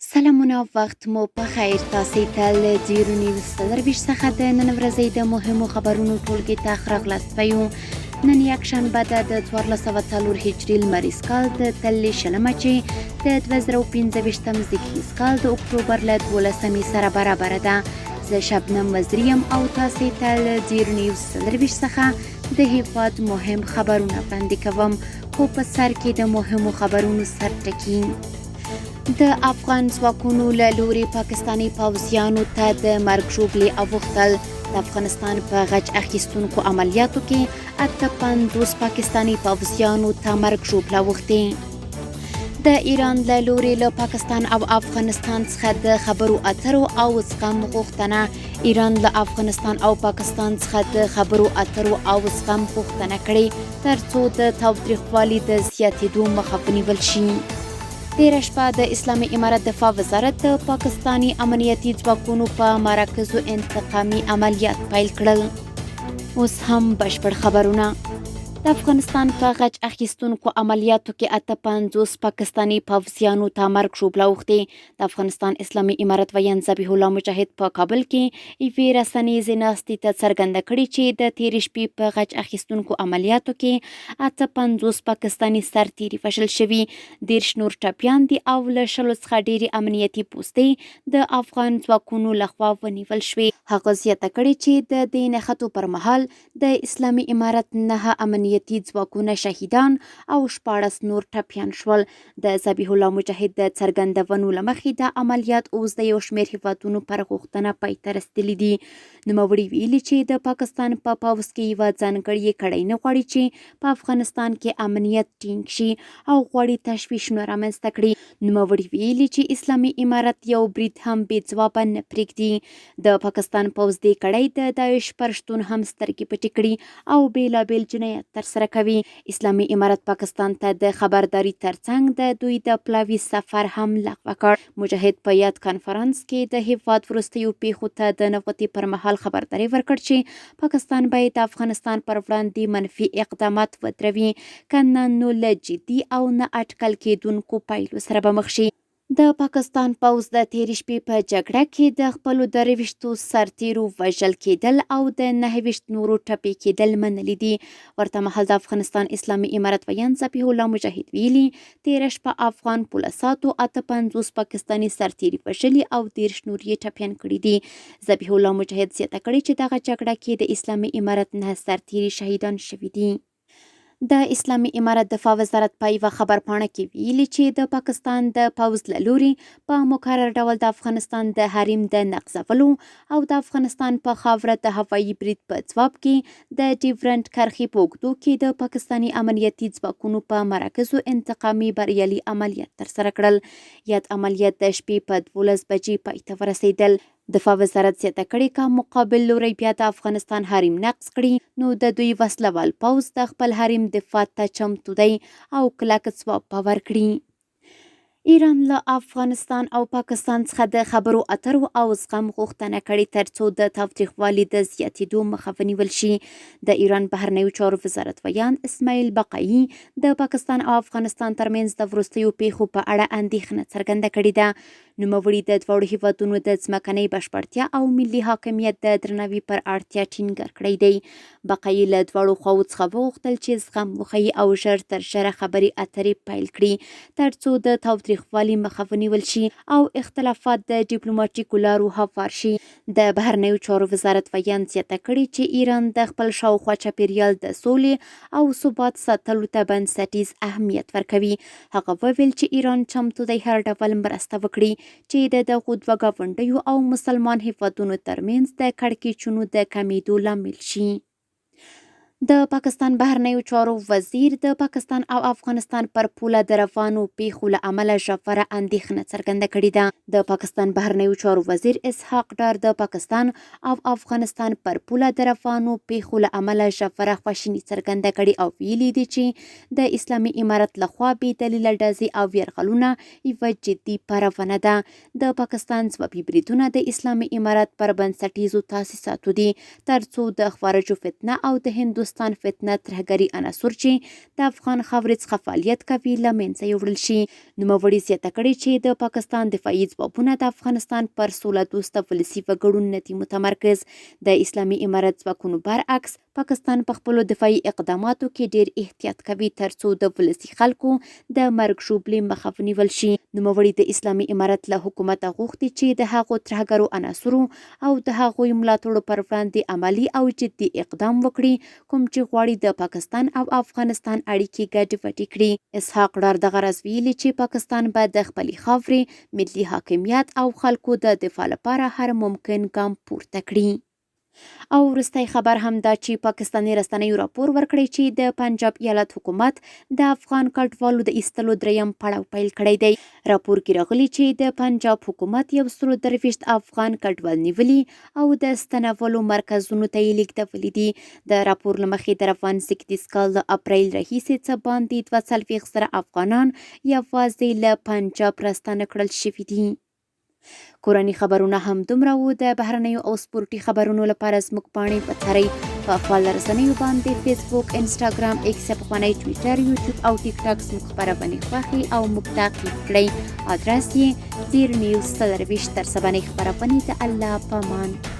سلامونه وخت مو په خیر. تاسې ته له ډیورنډ څخه د نن ورځې د مهمو خبرونو ټولګې ته ښه راغلاست وایو. نن یکشنبه ده د 1404 هجري لمریز کال د تللې شلمه چې د 2025 زیږدیز کال د اکتوبر له 12 سره برابره ده. زه شبنم وزیری یم او تاسې ته له ډیورنډ څخه د هیواد مهم خبرونه وړاندې کوم، خو په سر کې د مهمو خبرونو سرټکي. د افغان ځواکونو له لوري پاکستاني پوځیانو ته د مرګ ژوبلې اوښتل. د افغانستان په غچ اخیستونکو عملیاتو کې 58 پاکستاني پوځیانو ته مرګ ژوبله اوښتې. د ایران له لوري له پاکستان او افغانستان څخه د خبرو اترو او زغم غوښتنه. ایران له افغانستان او پاکستان څخه د خبرو اترو او زغم غوښتنه کړې ترڅو د تاوتریخوالي د زیاتېدو مخه ونیول شي. تیره شپه د اسلامي امارت دفاع وزارت د پاکستاني امنیتي ځواکونو په مراکزو انتقامي عملیات پیل کړل. اوس هم بشپړ خبرونه. د افغانستان په غچ اخیستونکو عملیاتو کې 58 پاکستاني پوځیانو ته مرګ ژوبله اوښتې. د افغانستان اسلامي امارت ویاند ذبیح الله مجاهد په کابل کې یوې رسنیزې ناستې ته څرګنده کړې چې د تیرې شپې په غچ اخیستونکو عملیاتو کې 58 پاکستاني سرتیري وژل شوي، 10 نور ټپیان دي او له 100 څخه ډېرې امنیتي پوستې د افغان ځواکونو لخوا ونیول شوې. هغه زیاته کړې چې د دې نښتو پر مهال د اسلامي امارت 9 امنیتي ځواکونه شهیدان او 14 نور ټپیان شول. د ذبیح الله مجاهد د څرګندونو له مخې د عملیات اوس د یو شمېر هیوادونو پر غوښتنه پای ته رسېدلي دي. نوموړي ویلي چې د پاکستان په پوځ کې یوه ځانګړې کړۍ نه غواړي چې په افغانستان کې امنیت ټینګ شي او غواړي تشویشونه رامنځته کړي. نوموړي ویلي چې اسلامي امارت یو برید هم بې ځوابه نه پرېږدي. د پاکستان پوځ دې کړۍ د داعش پر شتون هم سترګې پټې کړي او بېلابېل جنایت ترسره کوي. اسلامي امارت پاکستان ته د خبرداري ترڅنګ د دوی د پلاوي سفر هم لغوه کړ. مجاهد په یاد کانفرنس کې د هیواد وروستیو پیښو ته د نغوتې پر مهال خبرداری ورکړ چې پاکستان باید د افغانستان پر وړاندې منفي اقدامات ودروي، که نه نو له جدي او نه اټکل کېدونکو پایلو سره به مخ شي. د پاکستان پوځ د تیرې شپې په جګړه کې د خپلو 23 سرتیرو وژل کېدل او د 29 نورو ټپي کېدل منلي دي. ورته مهال د افغانستان اسلامي امارت ویاند ذبیح الله مجاهد ویلي تیره شپه افغان پولیسو 58 پاکستاني سرتیري وژلي او 10 نور یې ټپیان کړي دي. ذبیح الله مجاهد زیاته کړې چې دغه جګړه کې د اسلامي امارت 9 سرتیري شهیدان شوي دي. د اسلامي امارت دفاع وزارت په یوه خبرپاڼه کې ویلي چې د پاکستان د پوځ له لوري په مکرر ډول د افغانستان د حریم د نقضولو او د افغانستان په خاوره د هوایي برید په ځواب کې د ډیورنډ کرښې په اوږدو کې د پاکستاني امنیتي ځواکونو په مراکزو انتقامي بریالي عملیات ترسره کړل. یاد عملیات د شپې په 12 بجې پای ته ورسېدل. دفاع وزارت زیاته کړې که مقابل لوری بیا د افغانستان حریم نقض کړي نو د دوی وسلوال پوځ د خپل حریم دفاع ته چمتو دی او کلک ځواب به ورکړي. ایران له افغانستان او پاکستان څخه د خبرو اترو او زغم غوښتنه کړې ترڅو د تاوتریخوالي د زیاتېدو مخه ونیول شي. د ایران بهرنیو چارو وزارت ویاند اسماعیل بقایي د پاکستان او افغانستان ترمنځ د وروستیو پیښو په اړه اندېښنه څرګنده کړې ده. نوموړي د دواړو هیوادونو د ځمکنۍ بشپړتیا او ملي حاکمیت د درناوي پر اړتیا ټینګار کړی دی. بقایي له دواړو خواوو څخه وغوښتل چې زغم وښیي او ژر تر ژره خبرې اترې پیل کړي ترڅو د تاوتریخوالي مخه ونیول شي او اختلافات د ډیپلوماټیکو لارو هوار شي. د بهرنیو چارو وزارت ویاند زیاته کړې چې ایران د خپل شاوخوا چاپیریال د سولې او ثبات ساتلو ته بنسټیز اهمیت ورکوي. هغه وویل چې ایران چمتو دی هر ډول مرسته وکړي چې د دغو دوه ګاونډیو او مسلمان هیوادونو ترمنځ د کړکېچونو د کمیدو لامل شي. د پاکستان بهرنیو چارو وزیر د پاکستان او افغانستان پر پوله د روانو پیښو له امله ژوره اندېښنه څرګنده کړې ده. د پاکستان بهرنیو چارو وزیر اسحاق ډار د پاکستان او افغانستان پر پوله د روانو پیښو له امله ژوره خواشیني څرګنده کړې او ویلي دي چې د اسلامي امارت لخوا بې دلیله ډزې او یرغلونه یوه جدي پرونه ده. د پاکستان ځوابي بریدونه د اسلامي امارت پر بنسټیزو تاسیساتو دي ترڅو د خوارجو فتنه او د هندوستان پاکستان فتنه ترهګري عناصر چې د افغان خاورې څخه فعالیت کوي له منځه یوړل شي. نوموړي زیاته کړې چې د پاکستان دفاعي ځوابونه د افغانستان پر سوله دوسته ولسي وګړو نه دي متمرکز. د اسلامي امارت ځواکونو برعکس پاکستان په خپلو دفاعي اقداماتو کې ډیر احتیاط کوي ترڅو د ولسي خلکو د مرګ ژوبلې مخه ونیول شي. نوموړي د اسلامي امارت له حکومته غوښتي چې د هغو ترهګرو عناصرو او د هغوی ملاتړو پر وړاندې عملي او جدي اقدام وکړي کوم چې غواړي د پاکستان او افغانستان اړیکې ګډې وډې کړي. اسحاق ډار دغه راز ویلي چې پاکستان باید د خپلې خاورې ملي حاکمیت او خلکو د دفاع لپاره هر ممکن ګام پورته کړي. او وروستی خبر هم دا چې پاکستاني رسنیو راپور ورکړی چې د پنجاب ایالت حکومت د افغان کډوالو د ایستلو دریم پړاو پیل کړی دی. راپور کې راغلي چې د پنجاب حکومت 123 افغان کډوال نیولي او د ستنولو مرکزونو ته یې لیږدولي دي. د راپور له مخې د روان 26 کال د اپریل راهیسې څه باندې 42 زره افغانان یوازې له پنجاب راستانه کړل شوي دي. کورني خبرونه هم دومره وو. د بهرنیو او سپورټي خبرونو لپاره زموږ پاڼې وڅارئ په خپل رسنیو باندې فیسبوک، انسټاګرام، ایکس افغاني، ټویټر، یوټیوب او ټیک ټاک زموږ خبرونه خوښي او موږ تعقیب کړئ. ادرس یې ډیر نیوز 23 تر 7 خبرونه د الله پامان.